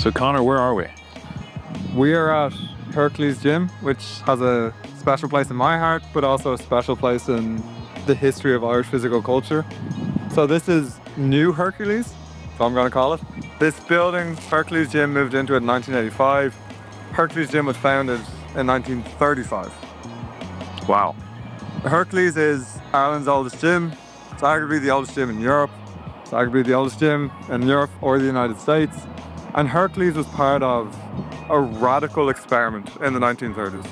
So Connor, where are we? We are at Hercs Gym, which has a special place in my heart, but also a special place in the history of Irish physical culture. So this is New Hercules, so I'm going to call it. This building, Hercs Gym, moved into it in 1985. Hercs Gym was founded in 1935. Wow. Hercules is Ireland's oldest gym. It's arguably the oldest gym in Europe. It's arguably the oldest gym in Europe or the United States. And Hercules was part of a radical experiment in the 1930s.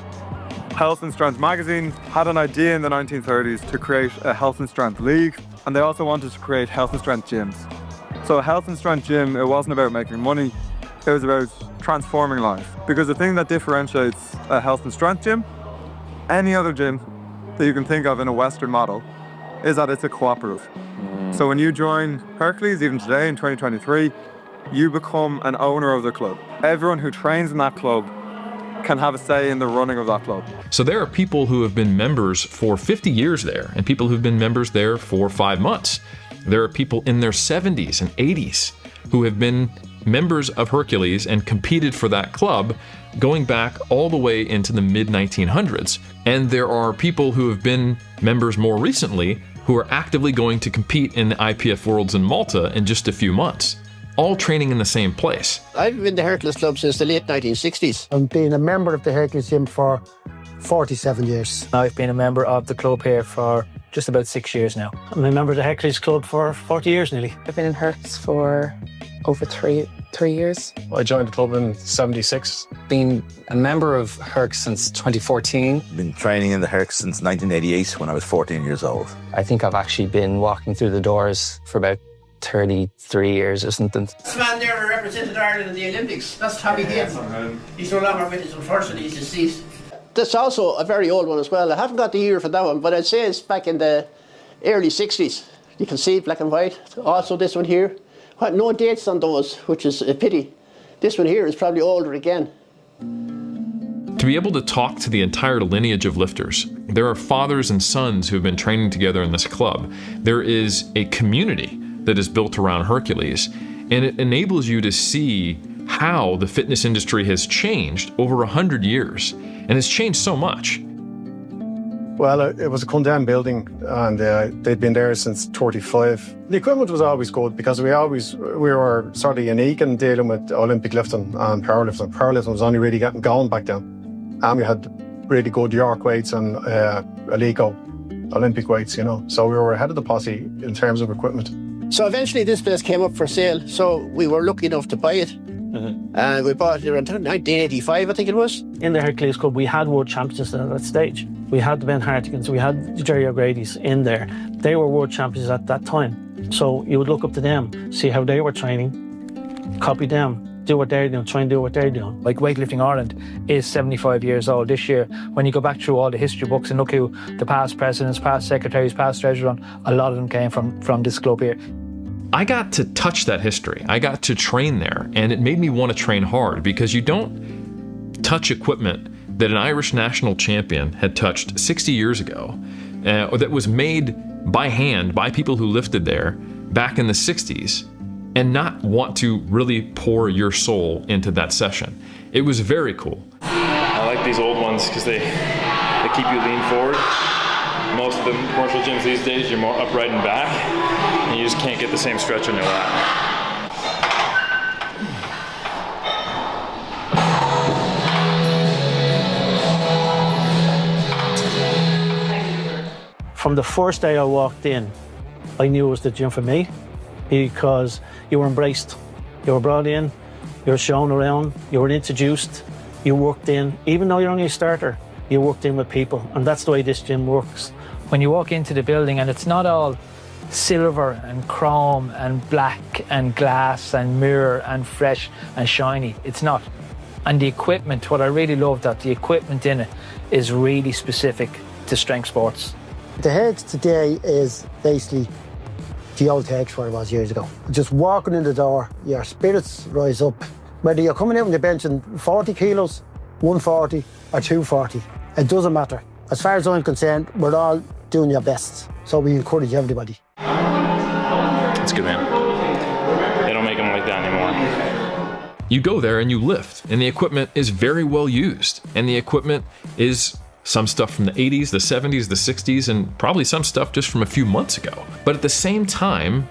Health and Strength magazine had an idea in the 1930s to create a health and strength league, and they also wanted to create health and strength gyms. So a health and strength gym, it wasn't about making money, it was about transforming life. Because the thing that differentiates a health and strength gym, any other gym that you can think of in a Western model, is that it's a cooperative. So when you join Hercules, even today in 2023, you become an owner of the club. Everyone who trains in that club can have a say in the running of that club. So there are people who have been members for 50 years there, and people who've been members there for 5 months. There are people in their 70s and 80s who have been members of Hercules and competed for that club going back all the way into the mid-1900s. And there are people who have been members more recently who are actively going to compete in the IPF Worlds in Malta in just a few months, all training in the same place. I've been in the Hercules Club since the late 1960s. I've been a member of the Hercules Gym for 47 years. I've been a member of the club here for just about 6 years now. I'm a member of the Hercules Club for 40 years nearly. I've been in Hercs for over three years. I joined the club in '76. Been a member of Hercs since 2014. Been training in the Hercs since 1988 when I was 14 years old. I think I've actually been walking through the doors for about 33 years or something. This man there represented Ireland in the Olympics. That's Tommy Hayes. He's no longer with us, unfortunately, he's deceased. That's also a very old one as well. I haven't got the year for that one, but I'd say it's back in the early 60s. You can see it, black and white. Also this one here. No dates on those, which is a pity. This one here is probably older again. To be able to talk to the entire lineage of lifters, there are fathers and sons who have been training together in this club. There is a community that is built around Hercules, and it enables you to see how the fitness industry has changed over 100 years, and it's changed so much. Well, it was a condemned building, and they'd been there since 35. The equipment was always good because we were sort of unique in dealing with Olympic lifting and powerlifting. Powerlifting was only really getting going back then. And we had really good York weights and Alico Olympic weights, you know. So we were ahead of the posse in terms of equipment. So eventually this place came up for sale, so we were lucky enough to buy it. And we bought it around 1985, I think it was. In the Hercules Club, we had world champions at that stage. We had the Ben Hartigans, we had the Jerry O'Grady's in there. They were world champions at that time. So you would look up to them, see how they were training, copy them, do what they're doing, try and do what they're doing. Like Weightlifting Ireland is 75 years old this year. When you go back through all the history books and look who the past presidents, past secretaries, past treasurers, a lot of them came from this club here. I got to touch that history. I got to train there, and it made me want to train hard because you don't touch equipment that an Irish national champion had touched 60 years ago, or that was made by hand by people who lifted there back in the 60s, and not want to really pour your soul into that session. It was very cool. I like these old ones because they keep you lean forward. Most of the commercial gyms these days, you're more upright and back, and you just can't get the same stretch on your lat. From the first day I walked in, I knew it was the gym for me because you were embraced. You were brought in, you were shown around, you were introduced, you worked in. Even though you're only a starter, you worked in with people, and that's the way this gym works. When you walk into the building and it's not all silver and chrome and black and glass and mirror and fresh and shiny, it's not. And the equipment, what I really love that the equipment in it is really specific to strength sports. The Hercs today is basically the old Hercs where it was years ago. Just walking in the door, your spirits rise up. Whether you're coming out on the bench in 40 kilos, 140 or 240, it doesn't matter. As far as I'm concerned, we're all doing your best. So we encourage everybody. That's good, man. They don't make them like that anymore. You go there and you lift, and the equipment is very well used. And the equipment is some stuff from the 80s, the 70s, the 60s, and probably some stuff just from a few months ago. But at the same time,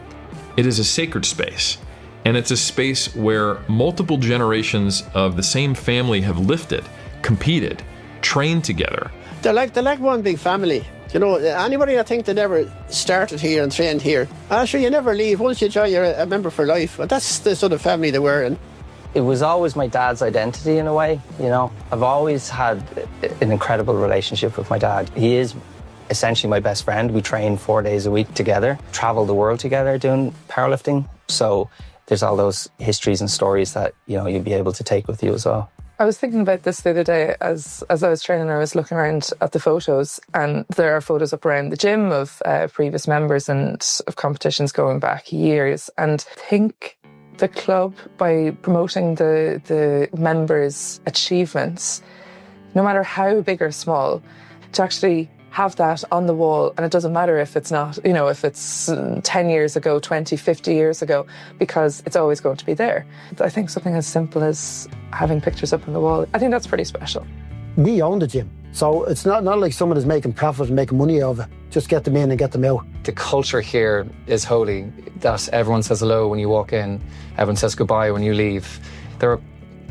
it is a sacred space. And it's a space where multiple generations of the same family have lifted, competed, trained together. They're like one big family. You know, anybody that think they never started here and trained here, actually you never leave. Once you join, you're a member for life. But that's the sort of family they were in. It was always my dad's identity in a way, you know. I've always had an incredible relationship with my dad. He is essentially my best friend. We train 4 days a week together, travel the world together doing powerlifting. So there's all those histories and stories that, you know, you'll be able to take with you as well. I was thinking about this the other day as I was training. I was looking around at the photos, and there are photos up around the gym of previous members and of competitions going back years. And I think the club, by promoting the members' achievements, no matter how big or small, to actually have that on the wall, and it doesn't matter if it's not, you know, if it's 10 years ago, 20, 50 years ago, because it's always going to be there. I think something as simple as having pictures up on the wall, I think that's pretty special. We own the gym, so it's not like someone is making profit and making money out of it. Just get them in and get them out. The culture here is holy, that everyone says hello when you walk in, everyone says goodbye when you leave. There are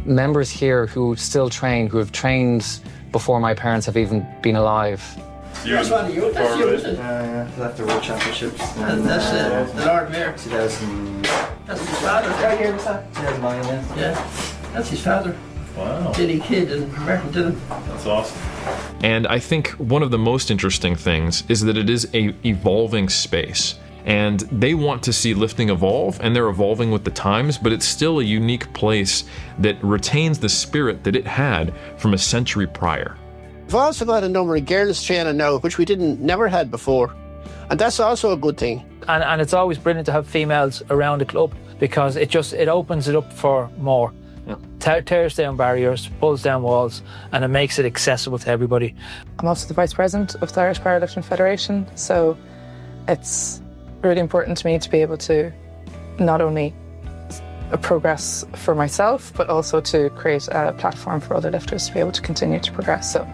members here who still train, who have trained before my parents have even been alive. That's one of you. That's you, isn't it? That's the World Championships. That's the Lord Mayor. 2000. That's his father. Right here, was that? 2009, Yeah, that's his father. Wow. Dilly Kidd and Martin Dillon. That's awesome. And I think one of the most interesting things is that it is a evolving space. And they want to see lifting evolve, and they're evolving with the times, but it's still a unique place that retains the spirit that it had from a century prior. We've also got a number of girls training now, which we never had before. And that's also a good thing. And it's always brilliant to have females around the club, because it opens it up for more. Tears down barriers, pulls down walls, and it makes it accessible to everybody. I'm also the Vice President of the Irish Powerlifting Federation, so it's really important to me to be able to not only progress for myself, but also to create a platform for other lifters to be able to continue to progress. So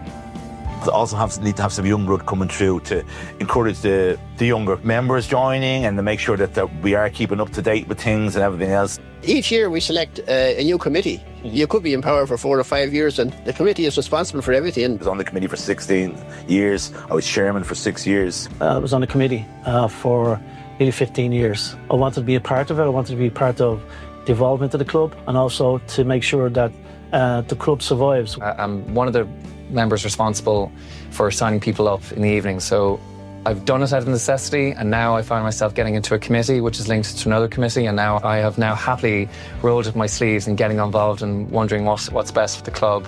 Also need to have some young blood coming through to encourage the younger members joining and to make sure that we are keeping up to date with things and everything else. Each year we select a new committee. You could be in power for 4 or 5 years, and the committee is responsible for everything. I was on the committee for 16 years. I was chairman for 6 years. I was on the committee for nearly 15 years. I wanted to be a part of it. I wanted to be part of the involvement of the club, and also to make sure that the club survives. I'm one of the members responsible for signing people up in the evening, so I've done it out of necessity, and now I find myself getting into a committee which is linked to another committee, and now I have happily rolled up my sleeves and getting involved and wondering what's best for the club.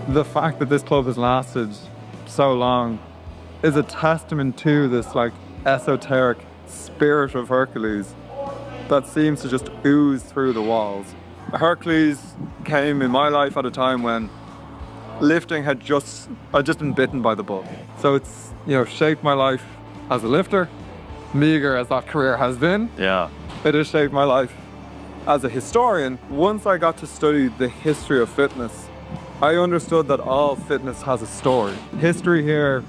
The fact that this club has lasted so long is a testament to this like esoteric spirit of Hercules that seems to just ooze through the walls. Hercules came in my life at a time when lifting had just been bitten by the bug. So it's, you know, shaped my life as a lifter, meager as that career has been. Yeah. It has shaped my life as a historian. Once I got to study the history of fitness, I understood that all fitness has a story. History here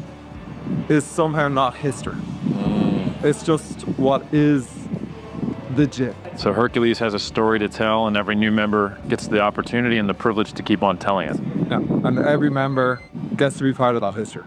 is somehow not history. It's just what is the gym. So Hercules has a story to tell, and every new member gets the opportunity and the privilege to keep on telling it. Yeah, and every member gets to be part of that history.